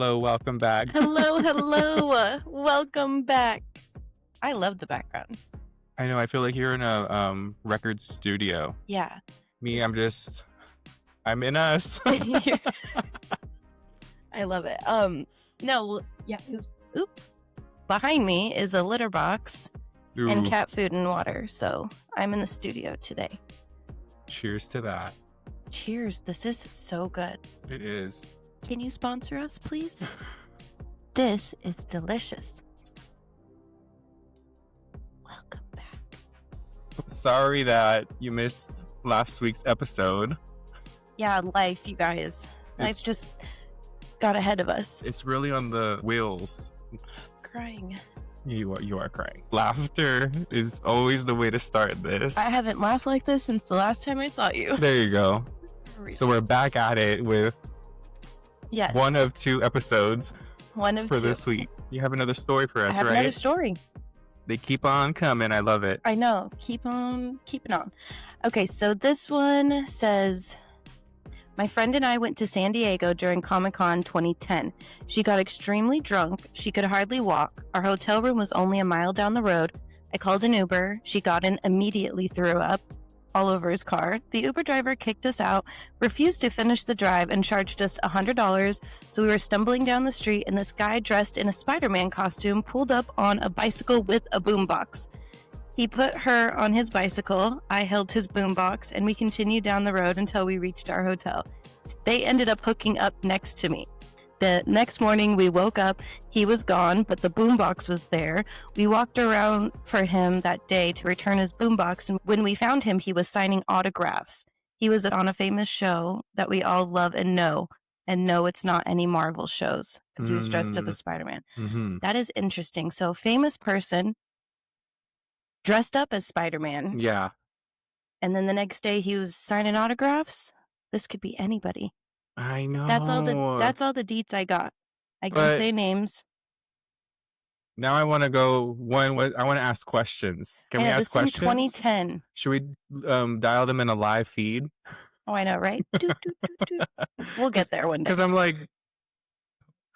Hello, welcome back. Hello. Welcome back. I love the background. I know, I feel like you're in a record studio. Yeah. Me, I'm in us. I love it. Behind me is a litter box and Ooh, cat food and water. So I'm in the studio today. cheers to that. Cheers. This is so good. It is. Can you sponsor us, please? This is delicious. Welcome back. Sorry that you missed last week's episode. Yeah, life, you guys. Life just got ahead of us. It's really on the wheels. Crying. You are crying. Laughter is always the way to start this. I haven't laughed like this since the last time I saw you. There you go. So we're back at it with Yes. one of two episodes One of for two. this week. You have another story for us, I have right? another story. They keep on coming. I love it. I know. Keep on keeping on. Okay, so this one says, my friend and I went to San Diego during Comic-Con 2010. She got extremely drunk. She could hardly walk. Our hotel room was only a mile down the road. I called an Uber. She got in, immediately threw up all over his car. The Uber driver kicked us out, refused to finish the drive, and charged us $100. So we were stumbling down the street, and this guy dressed in a Spider-Man costume pulled up on a bicycle with a boombox. He put her on his bicycle, I held his boombox, and we continued down the road until we reached our hotel. They ended up hooking up next to me. The next morning we woke up, he was gone, but the boombox was there. We walked around for him that day to return his boombox, and when we found him, he was signing autographs. He was on a famous show that we all love and know it's not any Marvel shows, because he was dressed up as Spider-Man. Mm-hmm. That is interesting. So, famous person dressed up as Spider-Man. Yeah. And then the next day he was signing autographs. This could be anybody. I know. That's all the deets I got. I can say names. Now I want to go I want to ask questions. Can we ask questions? In 2010. Should we dial them in a live feed? Oh, I know, right? We'll get there one day. Because I'm like,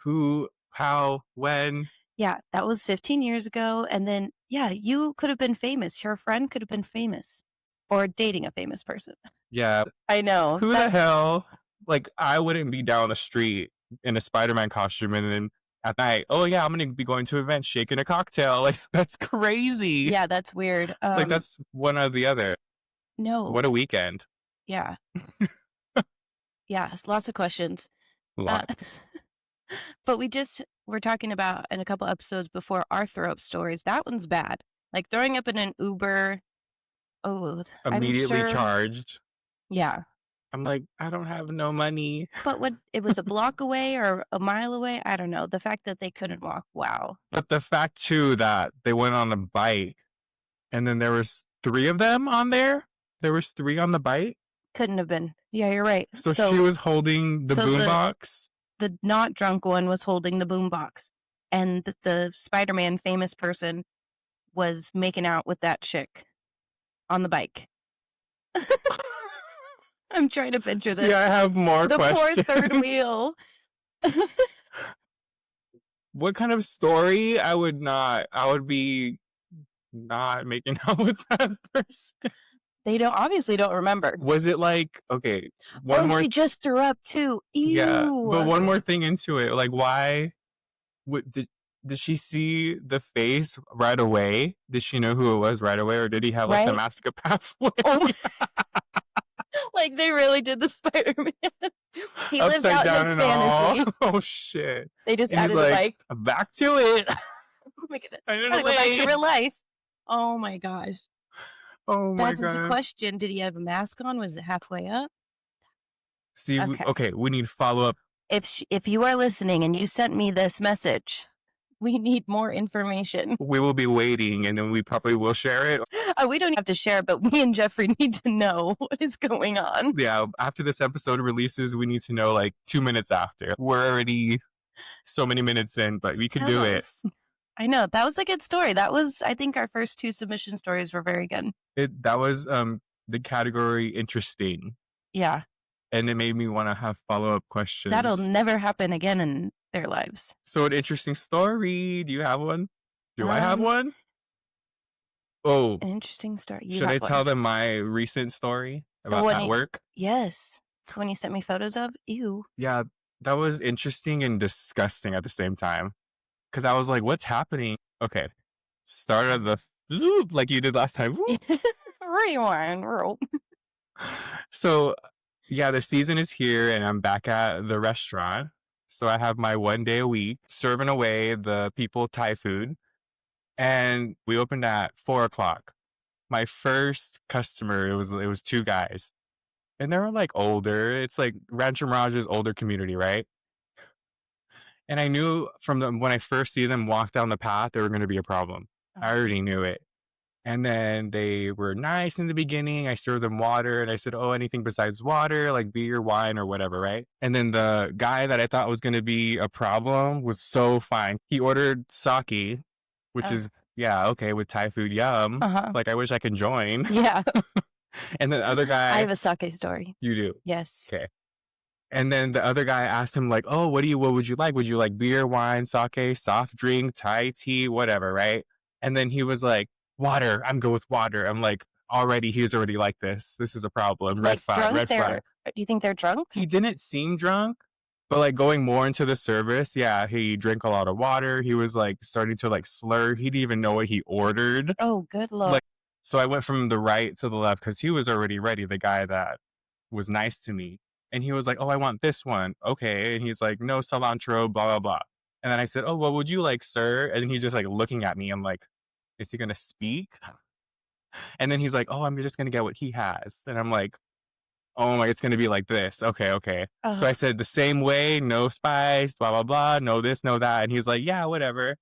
who, how, when? Yeah, that was 15 years ago. And then, yeah, you could have been famous. Your friend could have been famous. Or dating a famous person. Yeah. I know. Who the hell? Like, I wouldn't be down the street in a Spider-Man costume and then at night, oh yeah, I'm going to be going to an event, shaking a cocktail. Like, that's crazy. Yeah, that's weird. Like, that's one or the other. No. What a weekend. Yeah. Yeah, lots of questions. Lots. But we're talking about in a couple episodes before our throw-up stories. That one's bad. Like throwing up in an Uber. Oh, Immediately charged. Yeah. I'm like, I don't have no money. But it was a block away or a mile away? I don't know. The fact that they couldn't walk. Wow. But the fact too that they went on a bike and then there was 3 of them on there. There was 3 on the bike. Couldn't have been. Yeah, you're right. So she was holding the boombox. The not drunk one was holding the boombox. And the Spider-Man famous person was making out with that chick on the bike. I'm trying to picture this. See, I have more questions. The poor third wheel. What kind of story? I would be not making out with that person. They obviously don't remember. Was it like, okay, she just threw up too. Ew. Yeah, but one more thing into it. Like, why did she see the face right away? Did she know who it was right away? Or did he have like the mask of pathway? Oh. Like they really did the Spider-Man. He lived out his fantasy. Oh shit. They just added the bike. Back to it. Oh my goodness. Gotta go back to real life. Oh my gosh. Oh my god. That's a question. Did he have a mask on? Was it halfway up? See, okay, we need follow-up. If you are listening and you sent me this message, we need more information. We will be waiting and then we probably will share it. We don't have to share it, but me and Jeffrey need to know what is going on. Yeah, after this episode releases, we need to know like 2 minutes after. We're already so many minutes in, but we can do it. I know. That was a good story. That was, I think our first 2 submission stories were very good. That was the category interesting. Yeah. And it made me want to have follow-up questions. That'll never happen again their lives. So an interesting story. Do you have one? Do I have Um, one? Oh, an interesting story. You should have I one. tell them my recent story The about one at you, work? yes. The one you sent me photos of? Ew. Yeah, that was interesting and disgusting at the same time. Cause I was like, what's happening? Okay. Start at the like you did last time. Rewind, roll. So yeah, the season is here and I'm back at the restaurant. So I have my 1 day a week serving away the people Thai food. And we opened at 4 o'clock. My first customer, it was two guys. And they were like older. It's like Rancho Mirage's older community, right? And I knew from them when I first see them walk down the path, there were going to be a problem. I already knew it. And then they were nice in the beginning. I served them water and I said, oh, anything besides water, like beer, wine, or whatever, right? And then the guy that I thought was going to be a problem was so fine. He ordered sake, which Oh. is, yeah, okay, with Thai food, yum. Uh-huh. Like, I wish I could join. Yeah. And then the other I guy, have a sake story. you do. Yes. Okay. And then the other guy asked him, like, oh, what would you like? Would you like beer, wine, sake, soft drink, Thai tea, whatever, right? And then he was like, water. I'm good with water. I'm like, already, he's already like this. This is a problem. Red Like flag, drunk? red flag. Do you think they're drunk? He didn't seem drunk, but like going more into the service, yeah, he drank a lot of water. He was like starting to like slur. He didn't even know what he ordered. Oh, good lord. Like, so I went from the right to the left because he was already ready, the guy that was nice to me. And he was like, oh, I want this one. Okay. And he's like, no cilantro, blah, blah, blah. And then I said, oh, what would you like, sir? And then he's just like looking at me. I'm like, is he going to speak? And then he's like, oh, I'm just going to get what he has. And I'm like, oh my, it's going to be like this. Okay, okay. So I said the same way, no spice, blah, blah, blah, no this, no that. And he's like, yeah, whatever.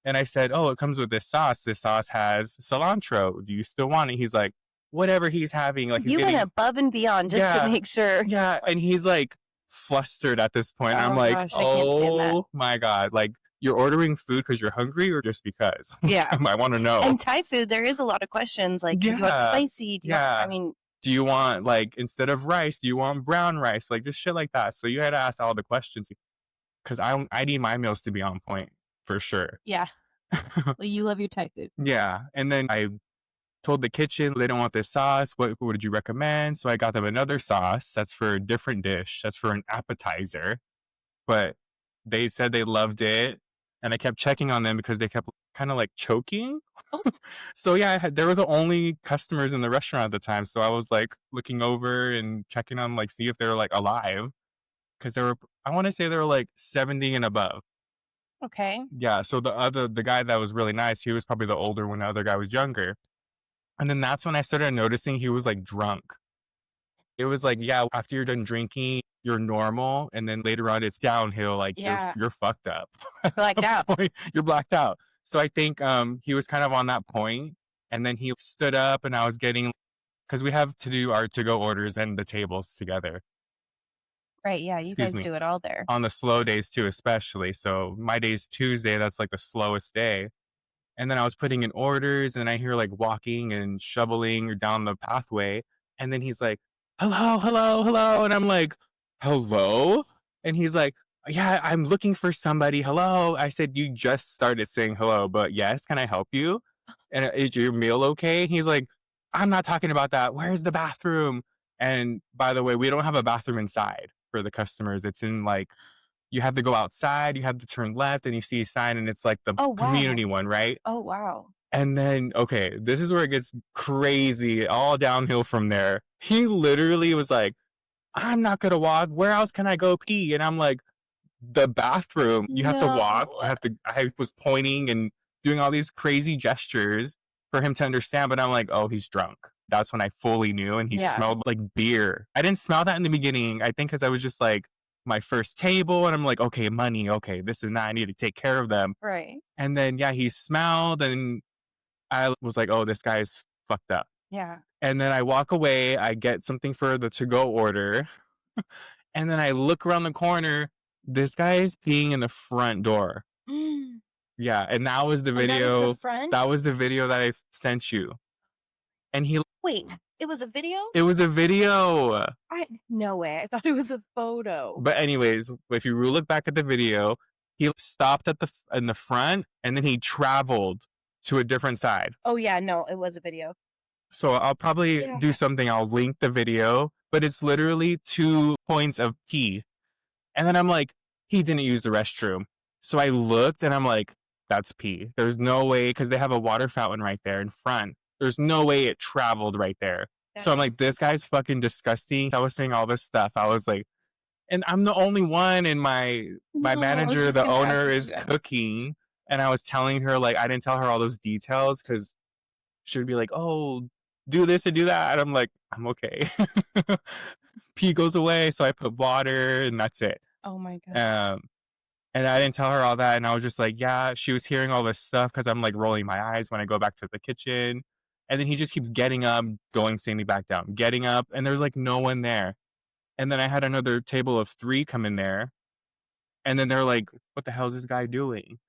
And I said, oh, it comes with this sauce. This sauce has cilantro. Do you still want it? He's like, whatever he's having. Like, he's You getting, went above and beyond just to make sure. yeah. And he's like flustered at this point. I'm like, gosh, I can't stand that. oh my God. Like, you're ordering food because you're hungry or just because? Yeah. I want to know. And Thai food, there is a lot of questions. Like, do you want spicy? Do you want, I mean, do you want, like, instead of rice, do you want brown rice? Like, just shit like that. So you had to ask all the questions because I need my meals to be on point for sure. Yeah. Well, you love your Thai food. Yeah. And then I told the kitchen they don't want this sauce. What would you recommend? So I got them another sauce. That's for a different dish. That's for an appetizer. But they said they loved it. And I kept checking on them because they kept kind of like choking. So yeah, they were the only customers in the restaurant at the time. So I was like looking over and checking on like see if they were like alive. Cause they were, I want to say they were like 70 and above. Okay. Yeah. So the guy that was really nice, he was probably the older one. The other guy was younger. And then that's when I started noticing he was like drunk. It was like, yeah, after you're done drinking, you're normal. And then later on, it's downhill. Like, you're fucked up. Blacked out. You're blacked out. So I think he was kind of on that point. And then he stood up and I was getting, because we have to do our to-go orders and the tables together. Right. Yeah. You guys do it all there. On the slow days too, especially. So my day's Tuesday. That's like the slowest day. And then I was putting in orders and I hear like walking and shoveling down the pathway. And then he's like, hello, hello, hello. And I'm like, hello? And he's like, yeah, I'm looking for somebody. Hello. I said, you just started saying hello, but yes, can I help you? And is your meal okay? He's like, I'm not talking about that. Where's the bathroom? And by the way, we don't have a bathroom inside for the customers. It's in like, you have to go outside, you have to turn left, and you see a sign, and it's like the community one, right? Oh, wow. And then, okay, this is where it gets crazy, all downhill from there. He literally was like, I'm not going to walk. Where else can I go pee? And I'm like, the bathroom. You have to walk. I was pointing and doing all these crazy gestures for him to understand, but I'm like, oh, he's drunk. That's when I fully knew, and he smelled like beer. I didn't smell that in the beginning, I think because I was just like, my first table and I'm like, okay, money, okay, this and that, I need to take care of them. Right. And then yeah, he smelled and I was like, oh, this guy's fucked up. Yeah. And then I walk away, I get something for the to-go order. And then I look around the corner, this guy is peeing in the front door. Yeah, and that was the video. That was the video that I sent you. And he Wait, it was a video? It was a video. No way. I thought it was a photo. But anyways, if you look back at the video, He stopped at in the front, and then he traveled to a different side. Oh yeah, no, it was a video. So I'll probably Yeah. do something. I'll link the video, but it's literally 2 points of pee. And then I'm like, he didn't use the restroom. So I looked and I'm like, that's pee. There's no way, because they have a water fountain right there in front. There's no way it traveled right there. So I'm That's like, this guy's fucking disgusting. I was saying all this stuff. I was like, and I'm the only one, and my no, I was manager, just the gonna ask owner, if you is got cooking. And I was telling her, like, I didn't tell her all those details because she would be like, oh, do this and do that. And I'm like, I'm okay. Pee goes away. So I put water and that's it. Oh my god. Um, and I didn't tell her all that. And I was just like, yeah, she was hearing all this stuff because I'm like rolling my eyes when I go back to the kitchen. And then he just keeps getting up, going, standing back down, getting up. And there's like no one there. And then I had another table of 3 come in there. And then they're like, what the hell is this guy doing?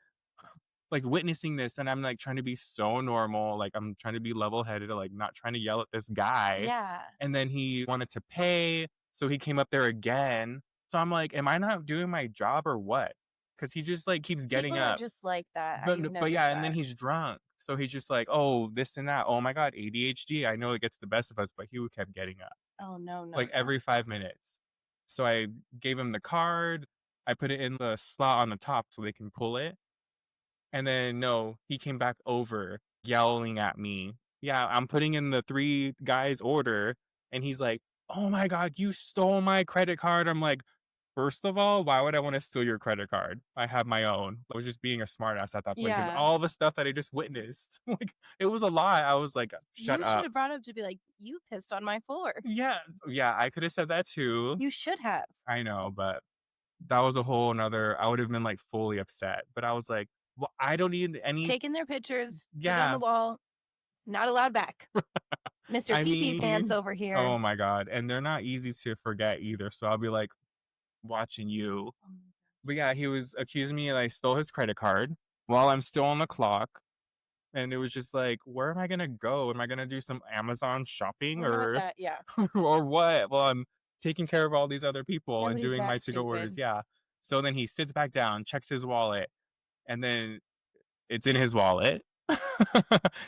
Like witnessing this, and I'm like trying to be so normal, like I'm trying to be level headed, like not trying to yell at this guy. Yeah. And then he wanted to pay, so he came up there again. So I'm like, am I not doing my job or what? Because he just like keeps getting People are up. just like that. I've But noticed yeah, and then that. he's drunk. So he's just like, oh, this and that. Oh my God, ADHD. I know it gets the best of us, but he kept getting up Oh no, no, like no. every 5 minutes. So I gave him the card. I put it in the slot on the top so they can pull it. And then no, he came back over yelling at me. Yeah, I'm putting in the 3 guys order, and he's like, "Oh my God, you stole my credit card." I'm like, first of all, why would I want to steal your credit card? I have my own. I was just being a smartass at that point because Yeah. all the stuff that I just witnessed, like it was a lot. I was like, shut You should up. have brought up to be like, you pissed on my floor. Yeah, yeah, I could have said that too. You should have. I know, but that was a whole another. I would have been like fully upset, but I was like, well, I don't need any. Taking their pictures, put it on Yeah, the wall, not allowed back. Mr. I Pee Pee Pants mean, over here. oh my God. And they're not easy to forget either. So I'll be like watching you. Oh my But yeah, he was accusing me that I stole his credit card while I'm still on the clock. And it was just like, where am I gonna go? Am I gonna do some Amazon shopping We're not or that, yeah. or what? Well, I'm taking care of all these other people and Nobody's doing my that to-go orders. stupid. Yeah. So then he sits back down, checks his wallet, and then it's in his wallet.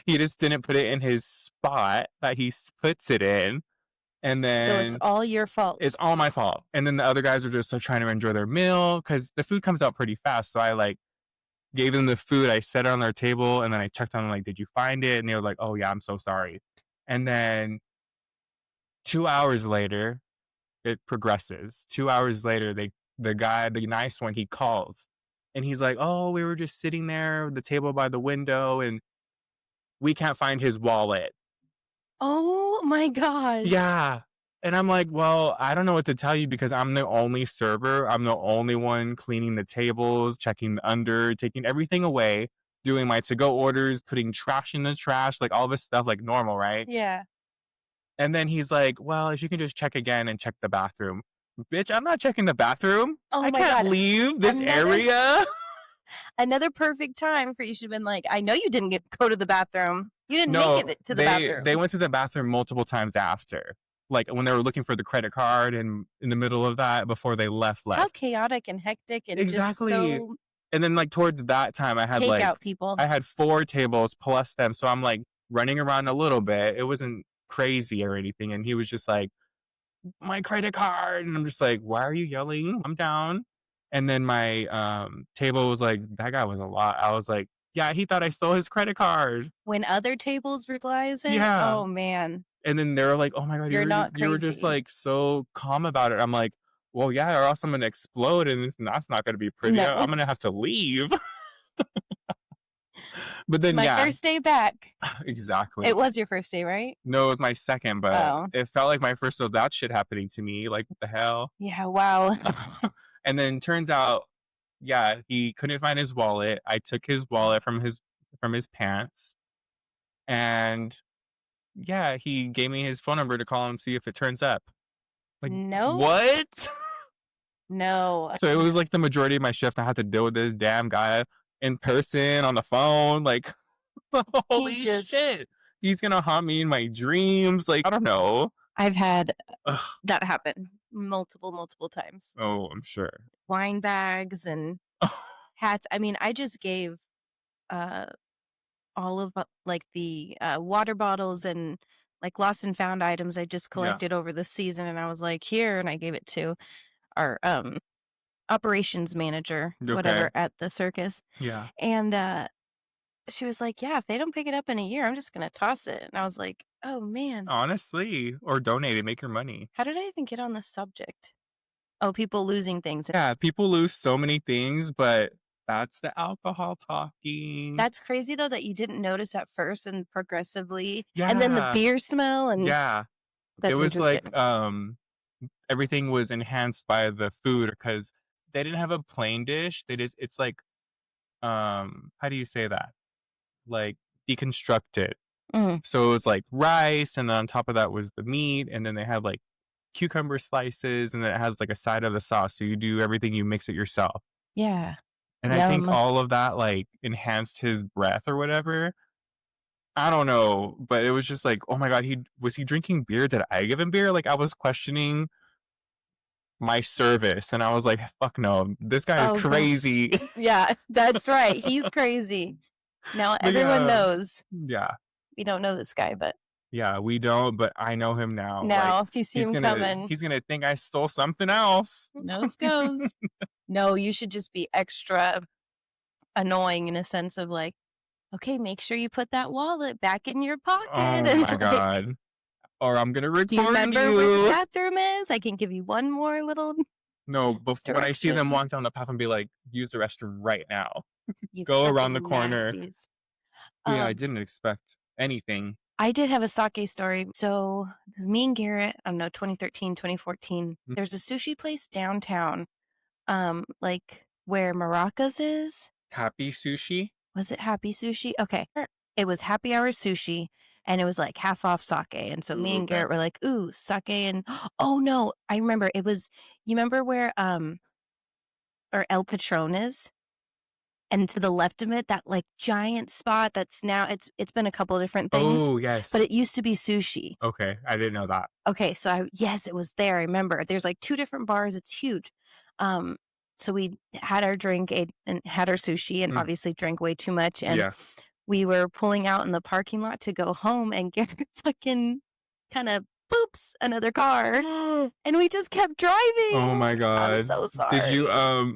He just didn't put it in his spot that he puts it in. And So it's then all your fault. it's all my fault. And then the other guys are just trying to enjoy their meal because the food comes out pretty fast. So I like gave them the food. I set it on their table and then I checked on them like, did you find it? And they were like, oh yeah, I'm so sorry. And then 2 hours later, it progresses. 2 hours later, the guy, the nice one, he calls and he's like, oh, we were just sitting there, the table by the window, and we can't find his wallet. Oh my gosh. Yeah. And I'm like, well, I don't know what to tell you because I'm the only server. I'm the only one cleaning the tables, checking the under, taking everything away, doing my to-go orders, putting trash in the trash, like all this stuff like normal, right? Yeah. And then he's like, well, if you can just check again and check the bathroom. Bitch, I'm not checking the bathroom. Oh I my can't God. leave this Another- area. Another perfect time for you should have been like, I know you didn't go to the bathroom. You didn't No, make it to the bathroom. they went to the bathroom multiple times after. Like when they were looking for the credit card and in the middle of that before they left. How chaotic and hectic and Exactly. just so And then like towards that time I had like takeout people. I had 4 tables plus them. So I'm like running around a little bit. It wasn't crazy or anything. And he was just like, my credit card. And I'm just like, why are you yelling? I'm down. And then my table was like, that guy was a lot. I was like, yeah, he thought I stole his credit card. When other tables realize it, Yeah. oh man. And then they were like, oh my God, You're not you were just crazy. like so calm about it. I'm like, well, yeah, or else I'm gonna explode and that's not gonna be pretty. No. I'm gonna have to leave. But then My yeah, first day back. exactly. It was your first day, right? No, it was my second, but Oh. it felt like my first of that shit happening to me. Like what the hell? Yeah, wow. And then turns out, yeah, he couldn't find his wallet. I took his wallet from his pants, and yeah, he gave me his phone number to call him see if it turns up. Like No. what? No. So it was like the majority of my shift I had to deal with this damn guy in person on the phone. Like holy shit. He's gonna haunt me in my dreams. Like, I don't know. I've had Ugh. that happen multiple times. Oh, I'm sure. Wine bags and hats. I mean, I just gave uh all of like the water bottles and like lost and found items I just Yeah. collected over the season, and I was like, here, and I gave it to our operations manager, Okay. whatever, at the circus. Yeah. And she was like, yeah, if they don't pick it up in a year, I'm just gonna toss it. And I was like, oh man, Honestly, or donate it, make your money. how did I even get on this subject? Oh, people losing things. Yeah, people lose so many things, but that's the alcohol talking. That's crazy though that you didn't notice at first and progressively, and then the Yeah. beer smell, and Yeah. It that's was like, interesting. everything was enhanced by the food because they didn't have a plain dish. They just it's like, how do you say that? Like, deconstructed. Mm, So it was like rice, and then on top of that was the meat, and then they had like cucumber slices, and then it has like a side of the sauce. So you do everything, you mix it yourself. yeah. And I think Yum. all of that like enhanced his breath or whatever. I don't know, but it was just like, oh my god, he drinking beer? Did I give him beer? Like I was questioning my service, and I was like, fuck no, this guy is Oh god. crazy. Yeah, that's right. He's crazy. Now But everyone yeah, knows. yeah, We don't know this guy, but yeah, we don't, but I know him now. Like now if you see he's him gonna coming, he's gonna think I stole something else. nose goes. No, you should just be extra annoying in a sense of like, okay, make sure you put that wallet back in your pocket. Oh And my like, god. Or I'm gonna do you record remember where the you. bathroom is? I can give you one more little No, when I see them direction. walk down the path and be like, use the restroom right now. You Go around the fucking corner. nasties. But yeah, I Um, didn't expect anything. I did have a sake story. So it was me and Garrett, I don't know, 2013, 2014. Mm, There's a sushi place downtown, like where Maracas is. Happy sushi? Was it Happy Sushi? Okay. It was happy hour sushi, and it was like half off sake. And so me Ooh, and okay. Garrett were like, ooh, sake, and oh no, I remember it was, you remember where or El Patron is? And to the left of it, that like giant spot that's now it's been a couple different things, Oh, but yes. it used to be sushi. Okay, I didn't know that. Okay, so yes, it was there. I remember. There's like two different bars. It's huge. Um, so we had our drink, ate, and had our sushi, and Mm, obviously drank way too much. And yeah. we were pulling out in the parking lot to go home, and Garrett fucking kind of boops another car, and we just kept Oh driving. my I'm god. so Did you, sorry.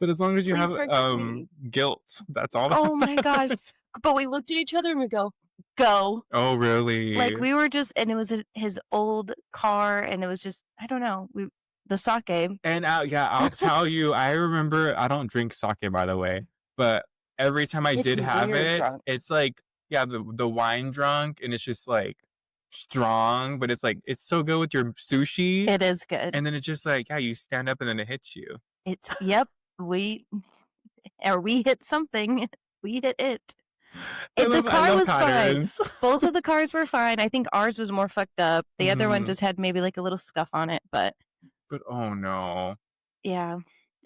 but as long as you Please have, forgive me. guilt, that's all that Oh my gosh. matters. But we looked at each other and we go. Oh, Like really? we were just, and it was his old car, and it was just, I don't know, the sake. And, yeah, I'll tell you, I remember I don't drink sake, by the way, but every time I It's did have weird it, drunk. it's like, yeah, the wine drunk, and it's just, like, strong, but it's, like, it's so good with your sushi, It is good. and then it's just, like, yeah, you stand up and then it hits you. It's, yep, we, or we hit something. We hit it. The I car love was fine. patterns. Both of the cars were fine. I think ours was more fucked up. The other one Mhm. just had maybe like a little scuff on it, but But, oh, no. yeah.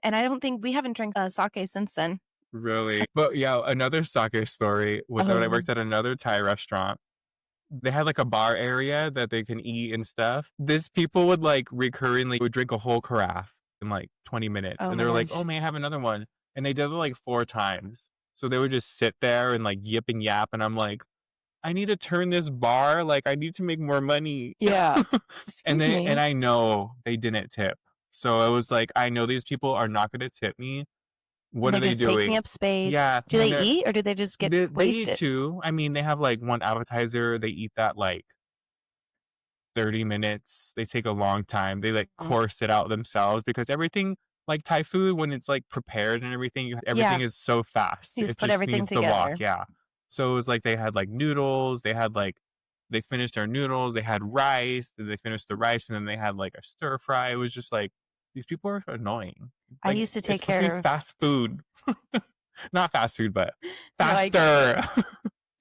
And I don't think we haven't drank sake since then. Really? But, yeah, another sake story was that when I Oh, worked at another Thai restaurant, they had, like, a bar area that they can eat and stuff. These people would, like, recurringly would drink a whole carafe in, like, 20 minutes, oh and my they were like, "Oh, gosh. may I have another one?" And they did it, like, 4 times. So they would just sit there and, like, yip and yap, and I'm like, "I need to turn this bar, like, I need to make more money." Yeah. Excuse And me. I know they didn't tip. So it was like, I know these people are not gonna tip me. And What are they're they just taking doing? up space. Yeah, Do and they they're eat or do they just get they eat wasted? too. I mean, they have, like, 1 appetizer, they eat that, like, 30 minutes. They take a long time. They, like, Mm. course it out themselves because everything like Thai food, when it's, like, prepared and everything, Yeah. everything is so fast. You just It put just everything needs to walk, together. yeah. So it was like they had, like, noodles, they had, like they finished their noodles, they had rice, then they finished the rice, and then they had, like, a stir fry. It was just like, these people are annoying. I Like, used to it's take supposed to be care of, fast food. Not fast food, but no, I get it. faster.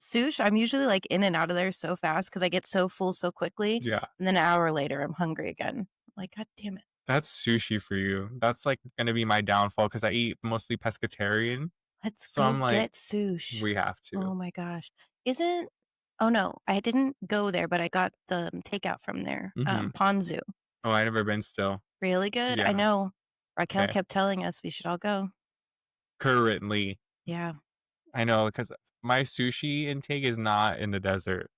Sush, I'm usually like in and out of there so fast because I get so full so quickly. Yeah. And then an hour later, I'm hungry again. Like, God damn it. That's sushi for you. That's, like, gonna be my downfall because I eat mostly pescatarian. Let's So go I'm like, get sush. we have Oh to. my gosh. Isn't, oh no, I didn't go there, but I got the takeout from there. Mhm. Ponzu. Oh, I never been still. Really good. I Yeah. know. Raquel Okay. kept telling us we should all go. currently. Yeah. I know because my sushi intake is not in the desert.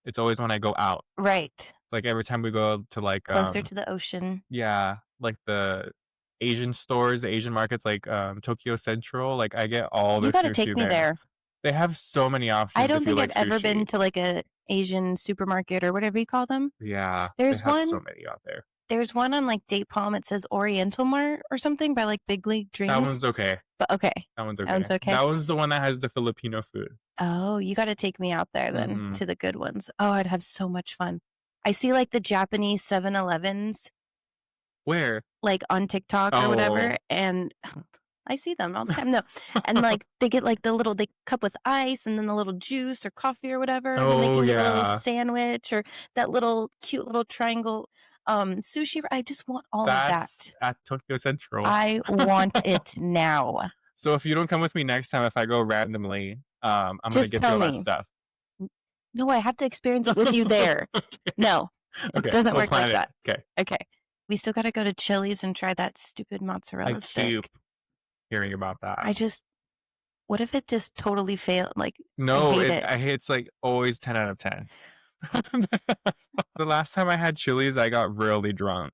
It's always when I go out. Right. Like every time we go to like Closer to the ocean. yeah, like the Asian stores, the Asian markets like Tokyo Central, like I get all You the gotta take sushi me there. there. They have so many I options don't if you think like I've ever sushi. been to, like, a Asian supermarket or whatever you call them. Yeah, they There's have so one many out there. there's one on, like, Date Palm, it says Oriental Mart or something by, like, Big League That Dreams. one's okay. But okay. That one's That okay. one's okay? That one's the one that has the Filipino food. Oh, you gotta take me out there then Mhm. to the good ones. Oh, I'd have so much fun. I see, like, the Japanese 7-Elevens, Where? like, on TikTok or whatever, Oh. and I see them all the time. No, and, like, they get, like, they cup with ice and then the little juice or coffee or whatever, and then they Oh, can get a little yeah. sandwich or that little cute little triangle, sushi. I just want all of That's that. at Tokyo Central. I want it now. So if you don't come with me next time, if I go randomly, I'm gonna Just get you tell all that me. stuff. No, I have to experience it with you there. Okay. No, it Okay, doesn't we'll work like plan it. that. Okay. Okay. We still gotta go to Chili's and try that stupid I mozzarella keep stick. hearing about that. I just what if it just totally failed? Like, I No, hate it. it's like always 10 out of 10. The last time I had Chili's, I got really drunk.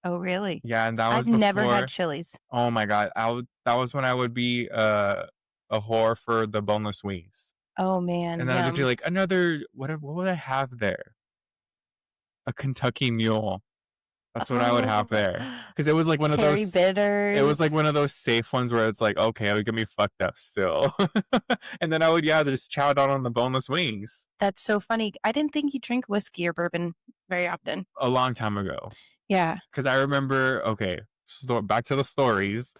Oh, really? Yeah, and that was I've never had before Chili's. oh my god, that was when I would be, a whore for the boneless wings. Oh, And man, then I'd just be yum. like, "Another" what would I have there? A Kentucky Mule. That's what I would have Oh, there. Because it was like one of cherry those it was bitters. like one of those safe ones where it's like, "Okay, it'll get me fucked up still." And then I would, yeah, just chow down on the boneless wings That's so funny. I didn't think you drink whiskey or bourbon very often. a long time ago. Yeah. Because I remember okay, back to the stories.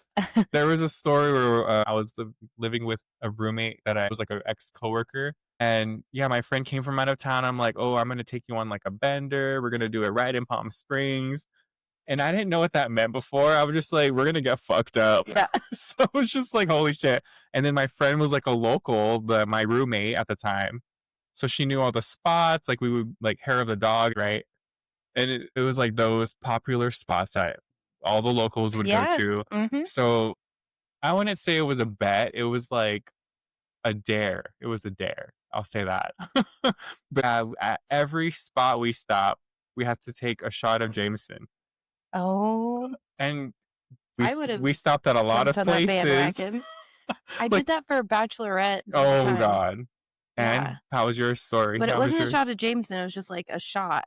There was a story where, I was living with a roommate that I was like an ex-coworker, and, yeah, my friend came from out of town. I'm like, "Oh, I'm gonna take you on, like, a bender. We're gonna do it right in Palm Springs." And I didn't know what that meant before. I was just like, "We're gonna get fucked up." Yeah. So it was just like, "Holy shit." And then my friend was, like, a local, my roommate at the time. So she knew all the spots, like, we would like, Hair of the Dog, right? And it was, like, those popular spots that all the locals would go Yeah. to. Mhm. So I wouldn't say it was a bet. It was like a dare. It was a dare. I'll say that. But at every spot we stopped, we had to take a shot of Jameson. Oh, And I would've we stopped at a lot jumped of on that places. bandwagon. I Like, did that for a bachelorette one oh time. god. Yeah. And how was your story? But it How was wasn't a shot yours? of Jameson, it was just, like, a shot.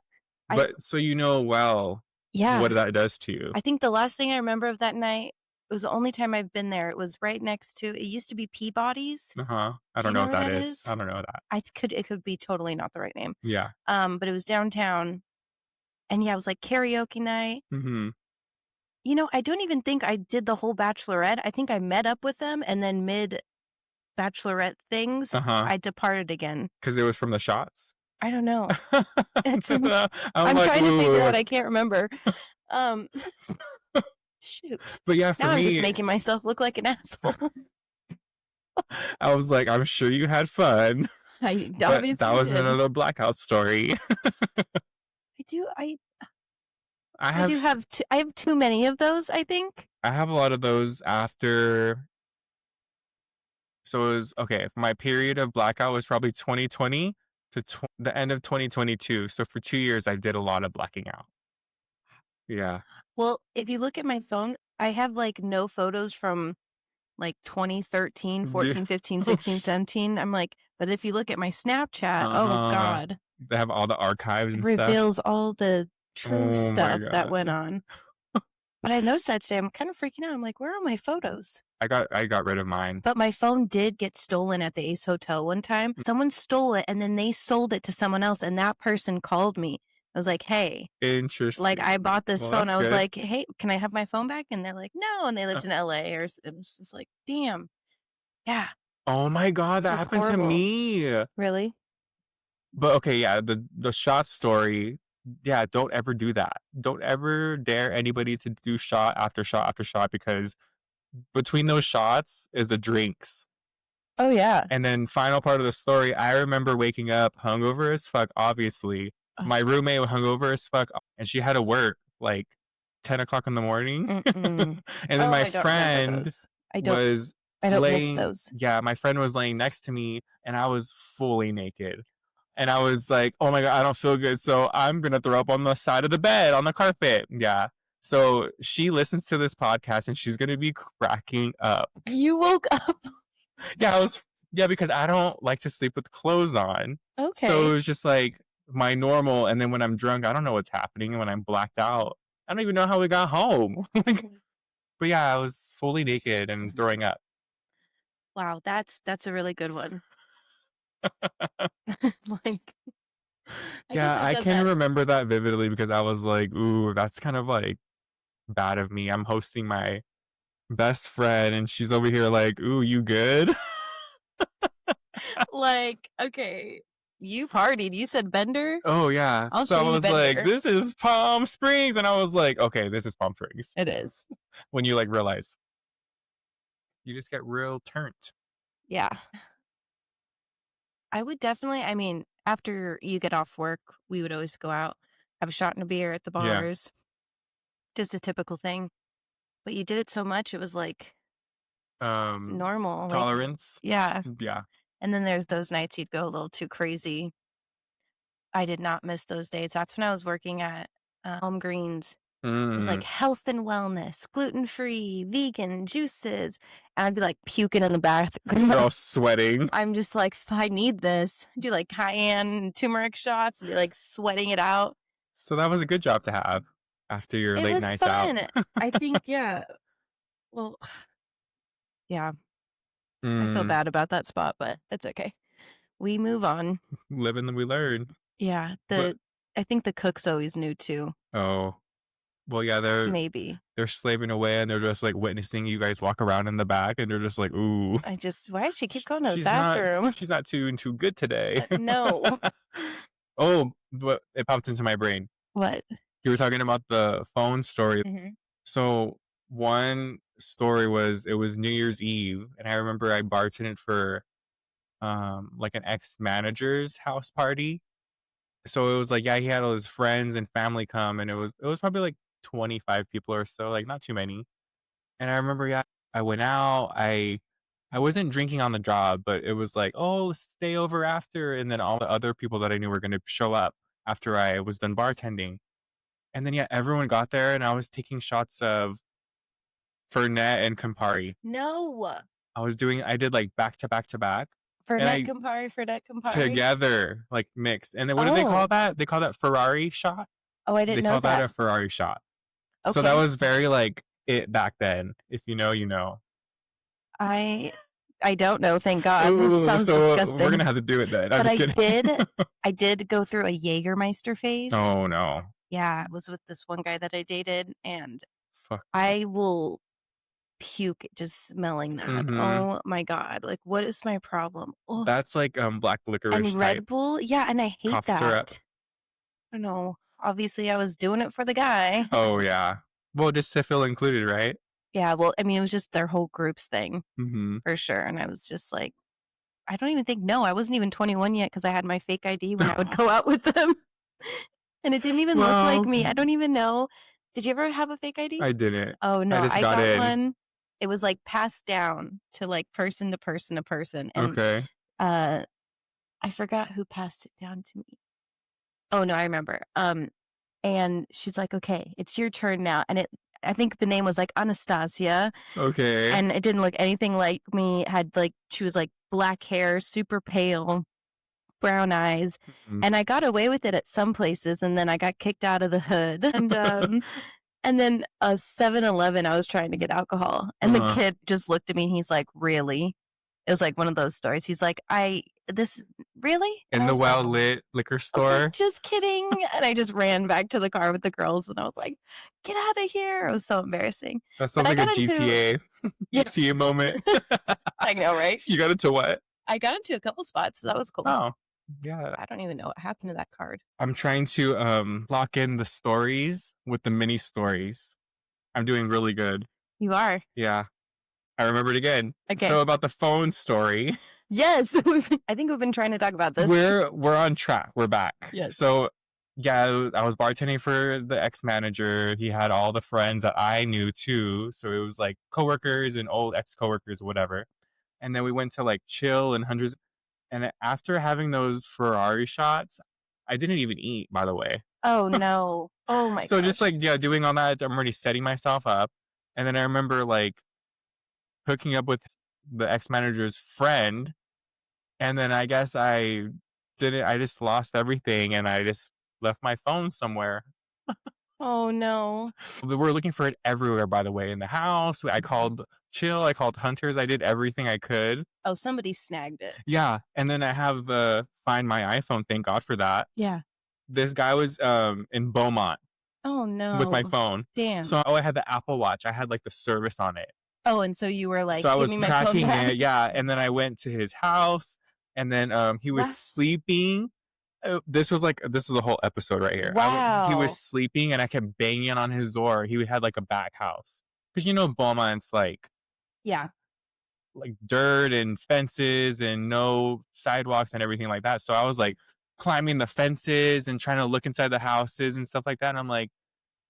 I But so you know well Yeah. what that does to you. I think the last thing I remember of that night it was the only time I've been there. It was right next to it used to be Peabody's. Uh-huh. I Do don't you know know what where that that is. is? I don't know that. It could be totally not the right name. Yeah. But it was downtown, and yeah, it was, like, karaoke night. Mhm. You know, I don't even think I did the whole bachelorette. I think I met up with them, and then mid-bachelorette things, Uh-huh. I departed again. 'Cause it was from the shots? I don't know. It's I'm I'm like, trying to figure "Ooh." out, I can't remember. Um, shoot. But yeah, for Now I'm just me, making myself look like an asshole. I was like, "I'm sure you had fun." I But that obviously was did. another blackout story. I do I I have do s have I have too many of those, I think. I have a lot of those after so it was okay, my period of blackout was probably 2020 to the end of 2022. So for 2 years, I did a lot of blacking out. Yeah. Well, if you look at my phone, I have, like, no photos from, like, 2013, Yeah. 14, 15, Oh, 16, 17. I'm like but if you look at my Snapchat, oh uh-huh. god, They have all the archives it and stuff. reveals all the true Oh my stuff that god. went on. But I noticed that today, I'm kind of freaking out. I'm like, "Where are my photos?" I got rid of mine. But my phone did get stolen at the Ace Hotel one time. Someone stole it, and then they sold it to someone else, and that person called me. I was like, "Hey," like, "I Interesting. bought this Well, phone." that's I was good. like, "Hey, can I have my phone back?" And they're like, "No," and they lived in LA or it was just like, "Damn." Yeah, Oh my god, it that was happened to horrible. me. Really? But okay, yeah, the shot story, yeah, don't ever do that. Don't ever dare anybody to do shot after shot after shot because between those shots is the drinks. Oh, yeah. And then final part of the story, I remember waking up hungover as fuck, obviously. Ugh, My roommate was hungover as fuck, and she had to work like 10 o'clock in the morning. mm-mm. And then Oh, my I don't remember friend those. I don't was I don't miss laying, those. yeah, my friend was laying next to me and I was fully naked. And I was like, oh my God, I don't feel good. So I'm going to throw up on the side of the bed, on the carpet. Yeah. So she listens to this podcast and she's going to be cracking up. You woke up. Yeah, because I don't like to sleep with clothes on. So it Okay. was just like my normal. And then when I'm drunk, I don't know what's happening. And when I'm blacked out, I don't even know how we got home. But yeah, I was fully naked and throwing up. Wow, that's a really good one. Like, I guess Yeah, I've I done can that. remember that vividly because I was like, ooh, that's kind of like bad of me. I'm hosting my best friend and she's over here like, ooh, you good? Like, okay, you partied. You said Bender. Oh yeah. I'll So show I you was like, Bender. this is Palm Springs. And I was like, okay, this is Palm Springs. It is. When you like realize you just get real turned. Yeah. I would definitely, I mean, after you get off work, we would always go out, have a shot and a beer at the Yeah. bars. Just a typical thing. But you did it so much, it was like normal. Like, Tolerance. yeah. Yeah. And then there's those nights you'd go a little too crazy. I did not miss those days. That's when I was working at Home Greens. It was like health and wellness, gluten-free, vegan, juices. And I'd be like puking in the bathroom. You're all sweating. I'm just like, if I need this, do like cayenne turmeric shots and be like sweating it out. So that was a good job to have after your It late was nights fun. out. I think, yeah. Well, yeah, I feel bad about that spot, but it's okay. We move on. Live and we learn. Yeah. But I think the cooks always knew too. oh, well, yeah, Maybe. they're slaving away and they're just like witnessing you guys walk around in the back and they're just like, ooh, Why does she keep going to the she's bathroom? she's not too good today. No. Oh, but it popped into my brain. What? You were talking about the phone story. Mhm. So one story was it was New Year's Eve, and I remember I bartended for like an ex-manager's house party. So it was like, yeah, he had all his friends and family come, and it was probably like 25 people or so, like not too many. And I remember, yeah, I went out. I wasn't drinking on the job, but it was like, oh, let's stay over after. And then all the other people that I knew were going to show up after I was done bartending. And then, yeah, everyone got there and I was taking shots of Fernet and Campari. No. I did like back to back to back. Fernet Campari. Together, like mixed. And then what do they call that? They call that Ferrari shot? Oh, I They didn't know call that that. a Ferrari shot. Okay. So that was very like it back then. If you know, you know. I don't know, thank God. Ooh, That sounds so disgusting. we're gonna have to do it then. I'm But just kidding. I did go through a Jägermeister phase. Oh no. Yeah, it was with this one guy that I dated, and Fuck. I will puke just smelling that. Mhm. Oh my God. Like, what is my problem? Oh, That's like black licorice and type Red Bull. Yeah, and I hate cough that. syrup. I don't know. Obviously, I was doing it for the guy. Oh yeah. Well, just to feel included, right? Yeah, well, I mean, it was just their whole group's thing Mm-hmm. for sure. And I was just like, I don't even think, no, I wasn't even 21 yet because I had my fake ID when I would go out with them. And it didn't even look like me. I don't even know. Did you ever have a fake ID? I didn't. Oh, no, I just I got in. one. It was like passed down to like person to person to person. And Okay. I forgot who passed it down to me. Oh, no, I remember. And she's like, okay, it's your turn now. And I think the name was like Anastasia. Okay. And it didn't look anything like me. It had like, she was like black hair, super pale, brown eyes. Mhm. And I got away with it at some places. And then I got kicked out of the hood. And then a 7-Eleven, I was trying to get alcohol. And the kid just looked at me and he's like, really? It was like one of those stories. He's like, really? In the well-lit liquor store? I was like, just kidding. And I just ran back to the car with the girls and I was like, get out of here. It was so embarrassing. That sounds like a GTA. Yeah. GTA moment. I know, right? You got into what? I got into a couple spots. So that was cool. Oh, yeah. I don't even know what happened to that card. I'm trying to lock in the stories with the mini stories. I'm doing really good. You are? Yeah. I remembered again. Okay. So about the phone story. Yes. I think we've been trying to talk about this. We're on track. We're back. Yes. So Yeah, I was bartending for the ex-manager. He had all the friends that I knew too, so it was like coworkers and old ex-coworkers, whatever. And then we went to like chill and hundreds. And after having those Ferrari shots, I didn't even eat, by the way. Oh no. Oh my So just gosh. like, yeah, doing all that, I'm already setting myself up. And then I remember like hooking up with the ex-manager's friend. And then I guess I just lost everything and I just left my phone somewhere. Oh no. We were looking for it everywhere, by the way, in the house. I called Chill, I called Hunters, I did everything I could. Oh, somebody snagged it. Yeah, and then I have the Find My iPhone, thank God for that. Yeah. This guy was, in Beaumont Oh with my no. phone. Damn. So, I had the Apple Watch, I had, like, the service on it. Oh, and so you were like, So I "Give was me my phone tracking back." it, yeah, and then I went to his house, and then, he was Wow. sleeping. This was a whole episode right here. He Wow. was sleeping, and I kept banging on his door. He had, like, a back house. 'Cause, Beaumont's, Yeah. like dirt and fences and no sidewalks and everything like that. So I was like climbing the fences and trying to look inside the houses and stuff like that. And I'm like,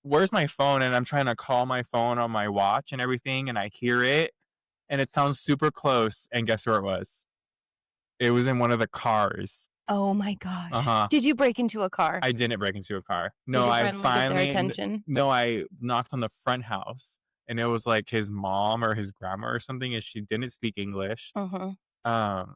where's my phone? And I'm trying to call my phone on my watch and everything. And I hear it and it sounds super close. And guess where it was? It was in one of the cars. Oh my gosh. Uh-huh. Did you break into a car? I didn't break into a car. Did No, your I friend get their finally, attention? no, I knocked on the front house and it was like his mom or his grandma or something. And she didn't speak English. Uh-huh. Um,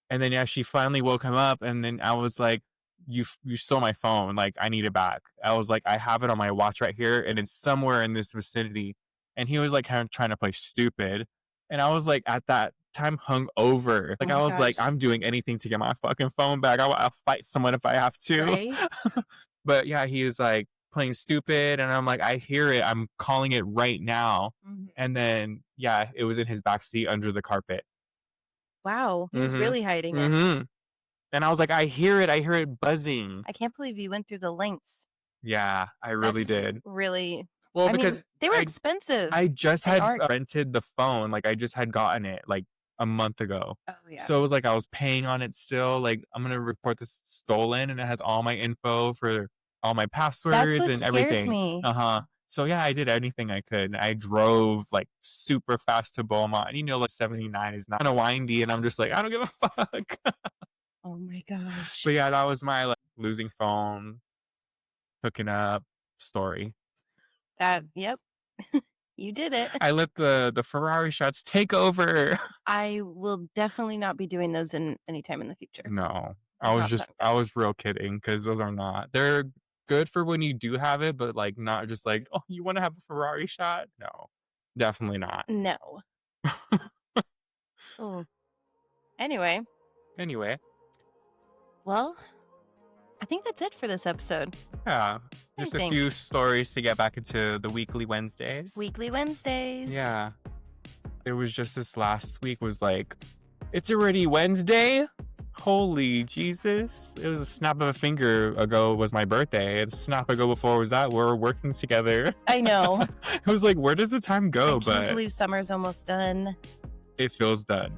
And then, yeah, she finally woke him up, and then I was like, you stole my phone, like, I need it back." I was like, "I have it on my watch right here, and it's somewhere in this vicinity." And he was, like, kinda trying to play stupid, and I was, like, at that time hungover. Oh Like, I my was like, gosh. "I'm doing anything to get my fucking phone back. I'll fight someone if I have to." Right? But, yeah, he is, like, playing stupid, and I'm like, "I hear it. I'm calling it right now." Mhm. And then, yeah, it was in his backseat under the carpet. Wow. He was Mhm. really hiding it. Mhm. And I was like, I hear it buzzing." I can't believe you went through the lengths. Yeah, I really That's did. really Well, I mean, because they were I expensive. I just They had are rented the phone, like, I just had gotten it, like, a month ago. Oh, yeah. So it was like I was paying on it still, like, I'm gonna report this stolen, and it has all my info for all my That's passwords what and scares everything. me. Uh-huh. So, yeah, I did anything I could. I drove, like, super fast to Beaumont, and, like, 79 is not kinda windy, and I'm just like, "I don't give a fuck." Oh my gosh. But, yeah, that was my, like, losing phone, hooking up story. Yep. You did it. I let the Ferrari shots take over. I will definitely not be doing those in any time in the future. No, Does not sound good. I was real kidding because those are not. They're good for when you do have it, but like not just like, oh, you want to have a Ferrari shot? No, definitely not. No. Oh. Anyway, Anyway, well, I think that's it for this episode. yeah, I just a think. few stories to get back into the weekly Wednesdays. Weekly Wednesdays. Yeah, it was just this last week was like, it's already Wednesday. Holy Jesus. It was a snap of a finger ago was my birthday. And a snap ago before was that we're working together. I know. It was like, where does the time go? I can't But believe summer's almost done. it feels done.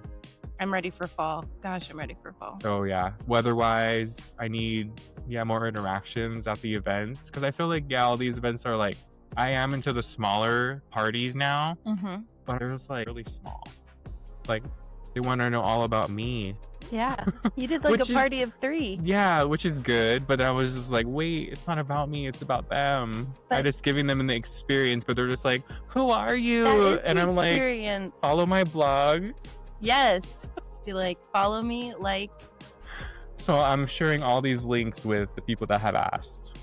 I'm ready for fall. Gosh, I'm ready for fall. So yeah, weather-wise, I need more interactions at the events because I feel like all these events are like I am into the smaller parties now, Mm-hmm. but it was like really small. Like they want to know all about me. Yeah. You did like Which a is- party of 3. Yeah, which is good, but I was just like, wait, it's not about me, it's about them. I'm But- just giving them the experience, but they're just like, who are you? That is And the I'm like, experience. follow my blog. Yes. Just be like, follow me, like, So I'm sharing all these links with the people that have asked.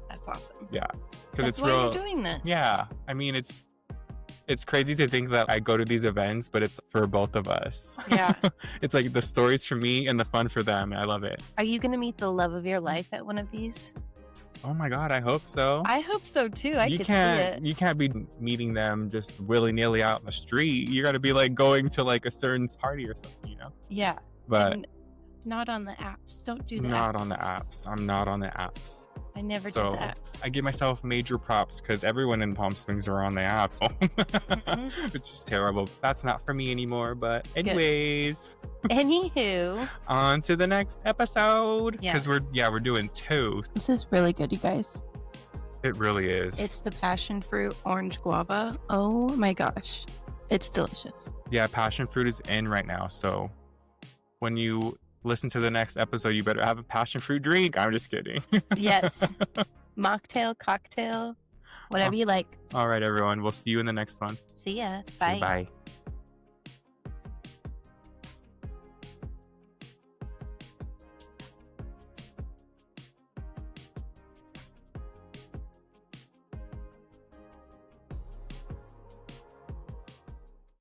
that's awesome. Yeah. Because That's it's why real. you're doing this. Yeah. I mean, it's crazy to think that I go to these events, but it's for both of us. Yeah. It's like the stories for me and the fun for them. I love it. Are you going to meet the love of your life at one of these? Oh my God, I hope so. I hope so too. I you could can't see it. you can't be meeting them just willy-nilly out in the street. You got to be like going to like a certain party or something, Yeah. But And Not on the apps. Don't do the Not apps. on the apps. I'm not on the apps. I never did So the apps. I give myself major props because everyone in Palm Springs are on the apps, which is terrible. That's not for me anymore. But anyways, Anywho, on to the next episode Yeah. because we're doing 2. this is really good, you guys. It really is. It's the passion fruit orange guava. Oh my gosh. It's delicious. Yeah, passion fruit is in right now. So when you listen to the next episode, you better have a passion fruit drink. I'm just kidding. Yes. Mocktail, cocktail, whatever you like. All right, everyone. We'll see you in the next one. See ya. Bye. Bye.